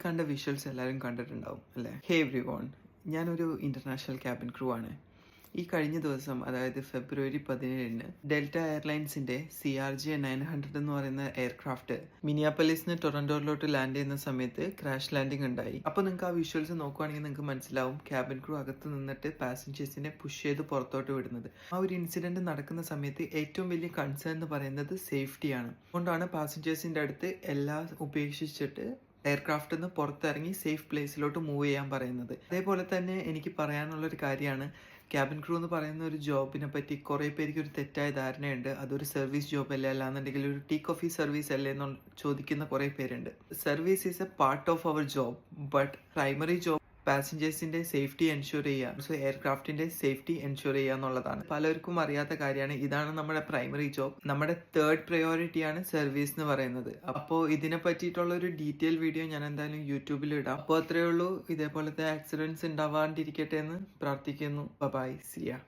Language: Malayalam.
കണ്ട വിഷ്വൽസ് എല്ലാവരും കണ്ടിട്ടുണ്ടാവും അല്ലേ? ഹേ എവ്രി വൺ, ഞാനൊരു ഇൻ്റർനാഷണൽ ക്യാബിൻ ക്രൂ ആണ്. ഈ കഴിഞ്ഞ ദിവസം, അതായത് ഫെബ്രുവരി 17-ന് ഡെൽറ്റ എയർലൈൻസിൻ്റെ CRJ-900 എന്ന് പറയുന്ന എയർക്രാഫ്റ്റ് മിനിയാപ്പലിസിന് ടൊറൻറ്റോയിലോട്ട് ലാൻഡ് ചെയ്യുന്ന സമയത്ത് ക്രാഷ് ലാൻഡിംഗ് ഉണ്ടായി. അപ്പോൾ നിങ്ങൾക്ക് ആ വിഷ്വൽസ് നോക്കുവാണെങ്കിൽ നിങ്ങൾക്ക് മനസ്സിലാവും ക്യാബിൻ ക്രൂ അകത്ത് നിന്നിട്ട് പാസഞ്ചേഴ്സിനെ പുഷ് ചെയ്ത് പുറത്തോട്ട് വിടുന്നത്. ആ ഒരു ഇൻസിഡൻറ്റ് നടക്കുന്ന സമയത്ത് ഏറ്റവും വലിയ കൺസേൺ എന്ന് പറയുന്നത് സേഫ്റ്റിയാണ്. അതുകൊണ്ടാണ് പാസഞ്ചേഴ്സിൻ്റെ അടുത്ത് എല്ലാം ഉപേക്ഷിച്ചിട്ട് എയർക്രാഫ്റ്റിൽ നിന്ന് പുറത്തിറങ്ങി സേഫ് പ്ലേസിലോട്ട് മൂവ് ചെയ്യാൻ പറയുന്നത്. അതേപോലെ തന്നെ എനിക്ക് പറയാനുള്ളൊരു കാര്യമാണ്, ക്യാബിൻ ക്രൂ എന്ന് പറയുന്ന ഒരു ജോബിനെ പറ്റി കുറേ പേർക്ക് ഒരു തെറ്റായ ധാരണയുണ്ട്. അതൊരു സർവീസ് ജോബ് അല്ലേ, അല്ലാന്നുണ്ടെങ്കിൽ ഒരു ടീ കോഫി സർവീസ് അല്ലേ എന്ന് ചോദിക്കുന്ന കുറേ പേരുണ്ട്. Service is a part of our job, but primary job പാസഞ്ചേഴ്സിന്റെ സേഫ്റ്റി എൻഷുർ ചെയ്യുക, സോ എയർക്രാഫ്റ്റിന്റെ സേഫ്റ്റി എൻഷുർ ചെയ്യുക എന്നുള്ളതാണ്. പലർക്കും അറിയാത്ത കാര്യമാണ്. ഇതാണ് നമ്മുടെ പ്രൈമറി ജോബ്. നമ്മുടെ തേർഡ് പ്രയോറിറ്റിയാണ് സർവീസ് എന്ന് പറയുന്നത്. അപ്പോൾ ഇതിനെ പറ്റിയിട്ടുള്ള ഒരു ഡീറ്റെയിൽ വീഡിയോ ഞാൻ എന്തായാലും യൂട്യൂബിൽ ഇടാം. അപ്പോൾ അത്രയേ ഉള്ളൂ. ഇതേപോലത്തെ ആക്സിഡൻറ്റ്സ് ഉണ്ടാവാണ്ടിരിക്കട്ടെ എന്ന് പ്രാർത്ഥിക്കുന്നു. ബൈ, സിയ.